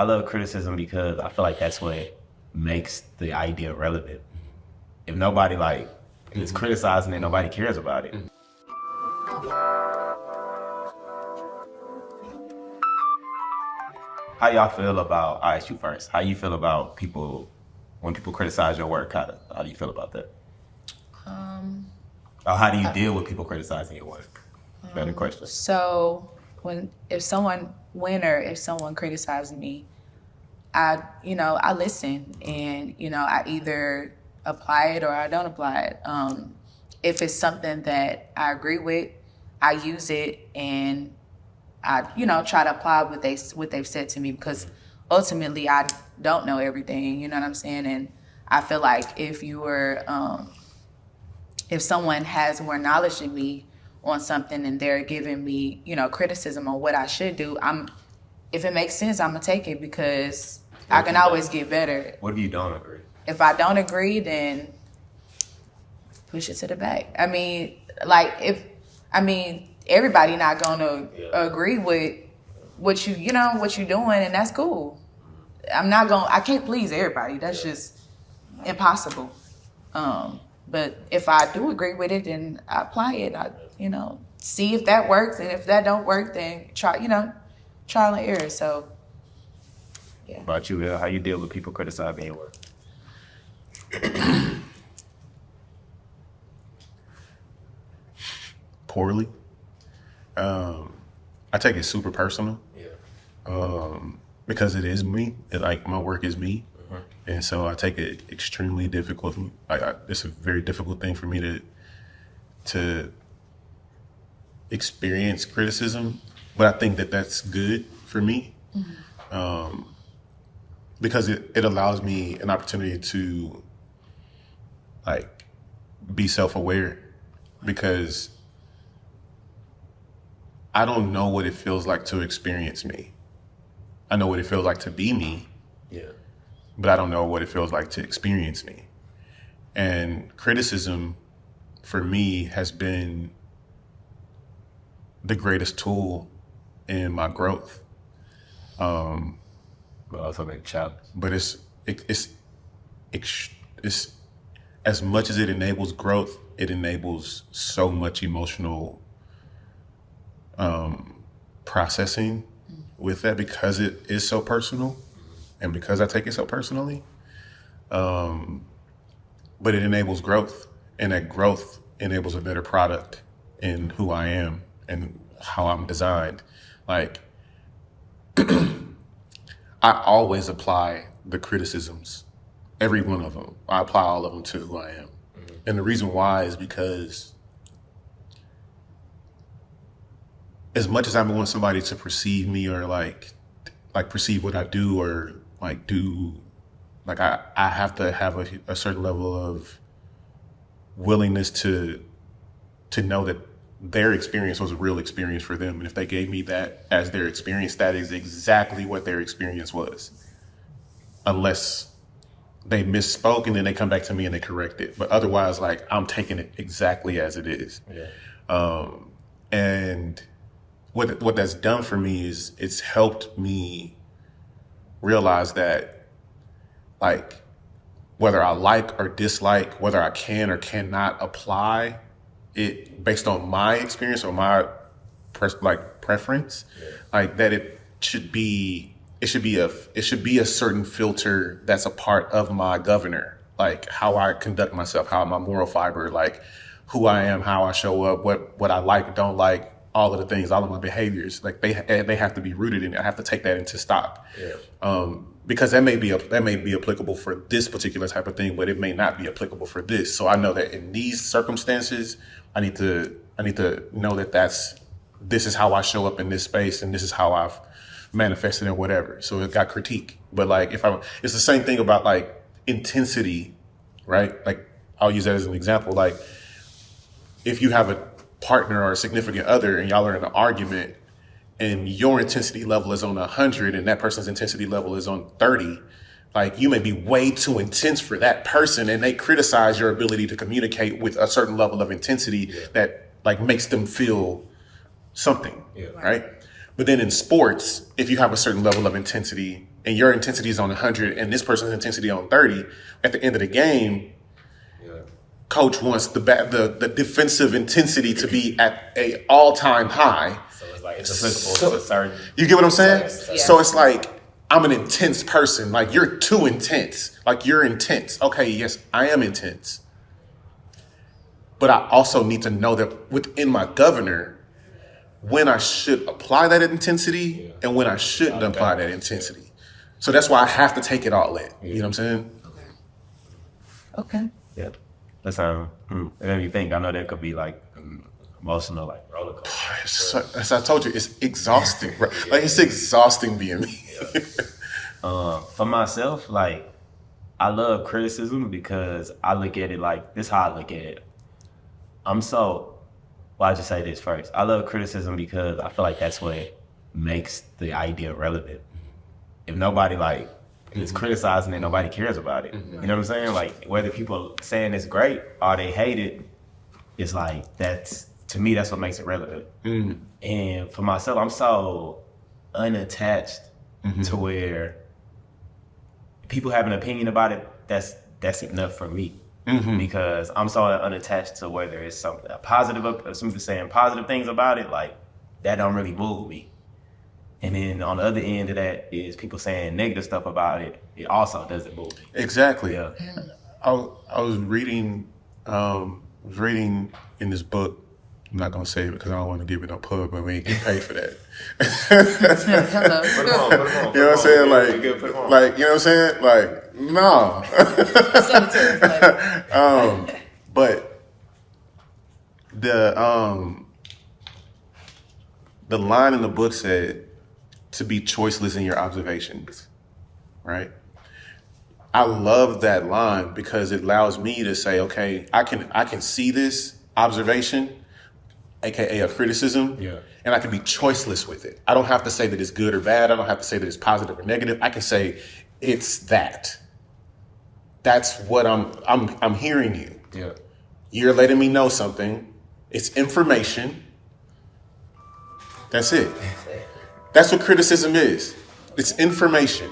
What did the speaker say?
I love criticism because I feel like that's what makes the idea relevant. If nobody like is criticizing it, nobody cares about it. How y'all feel about, I'll ask you first, how you feel about people, when people criticize your work, how do you feel about that? Or how do you deal with people criticizing your work? Better question. So if someone criticizes me, I listen, and, I either apply it or I don't apply it. If it's something that I agree with, I use it, and I, try to apply what they've said to me, because ultimately I don't know everything, you know what I'm saying? And I feel like if someone has more knowledge than me on something and they're giving me, criticism on what I should do, if it makes sense, I'm gonna take it, because I can always get better. What if you don't agree? If I don't agree, then push it to the back. Everybody not gonna agree with what you're doing, and that's cool. I can't please everybody. That's just impossible. But if I do agree with it, then I apply it. I, see if that works, and if that don't work, then trial and error. So, yeah. What about you, Will? How you deal with people criticizing your work? Poorly. I take it super personal. Because it is me. My work is me. And so I take it extremely difficult. It's a very difficult thing for me to experience criticism, but I think that that's good for me, because it allows me an opportunity to be self-aware, because I don't know what it feels like to experience me. I know what it feels like to be me. But I don't know what it feels like to experience me. And criticism for me has been the greatest tool in my growth. But also make challenge. But it's as much as it enables growth, it enables so much emotional processing with that, because it is so personal. And because I take it so personally, but it enables growth, and that growth enables a better product in who I am and how I'm designed. I always apply the criticisms, every one of them. I apply all of them to who I am. And the reason why is because as much as I want somebody to perceive me, or perceive what I do, or I have to have a certain level of willingness to know that their experience was a real experience for them. And if they gave me that as their experience, that is exactly what their experience was. Unless they misspoke and then they come back to me and they correct it. But otherwise, I'm taking it exactly as it is. And what that's done for me is it's helped me realize that, whether I like or dislike, whether I can or cannot apply it based on my experience or my preference, that it should be a certain filter that's a part of my governor, how I conduct myself, how my moral fiber, who I am, how I show up, what I like, don't like, all of the things, all of my behaviors, they have to be rooted in it. I have to take that into stock. Because that may be applicable for this particular type of thing, but it may not be applicable for this. So I know that in these circumstances, I need to know that this is how I show up in this space, and this is how I've manifested and whatever. So it got critique. But it's the same thing about intensity, right? I'll use that as an example. If you have a partner or a significant other and y'all are in an argument, and your intensity level is on 100 and that person's intensity level is on 30, you may be way too intense for that person, and they criticize your ability to communicate with a certain level of intensity that makes them feel something, right? But then in sports, if you have a certain level of intensity and your intensity is on 100 and this person's intensity on 30, at the end of the game, coach wants the defensive intensity to be at a all-time high. So it's like it's applicable to a certain. You get what I'm saying? Yeah. So it's like, I'm an intense person. Like, you're too intense. Like, you're intense. Okay, yes, I am intense. But I also need to know that within my governor, when I should apply that intensity and when I shouldn't apply that intensity. So that's why I have to take it all in. You know what I'm saying? Okay. Yeah. That's it made me think. I know that could be like emotional, like roller coaster. As I told you, it's exhausting. Bro. Like, it's exhausting being me. For myself, like, I love criticism because I look at it like this. How I look at it. I just say this first. I love criticism because I feel like that's what makes the idea relevant. If nobody is criticizing it, nobody cares about it. You know what I'm saying? Like, whether people saying it's great or they hate it, it's like, to me, that's what makes it relevant. And for myself, I'm so unattached to where people have an opinion about it. That's enough for me. Because I'm so unattached to whether it's something somebody saying positive things about it, like, that don't really move me. And then on the other end of that is people saying negative stuff about it. It also doesn't move me. Exactly. Yeah. I was reading in this book. I'm not gonna say it because I don't want to give it no plug, but we ain't get paid for that. Hello. Put them on. You know what I'm saying? Like, you know what I'm saying? Like, no. But the line in the book said to be choiceless in your observations, right? I love that line because it allows me to say, okay, I can see this observation, aka a criticism, and I can be choiceless with it. I don't have to say that it's good or bad. I don't have to say that it's positive or negative. I can say it's that. That's what I'm hearing you. Yeah. You're letting me know something. It's information. That's it. That's what criticism is. It's information.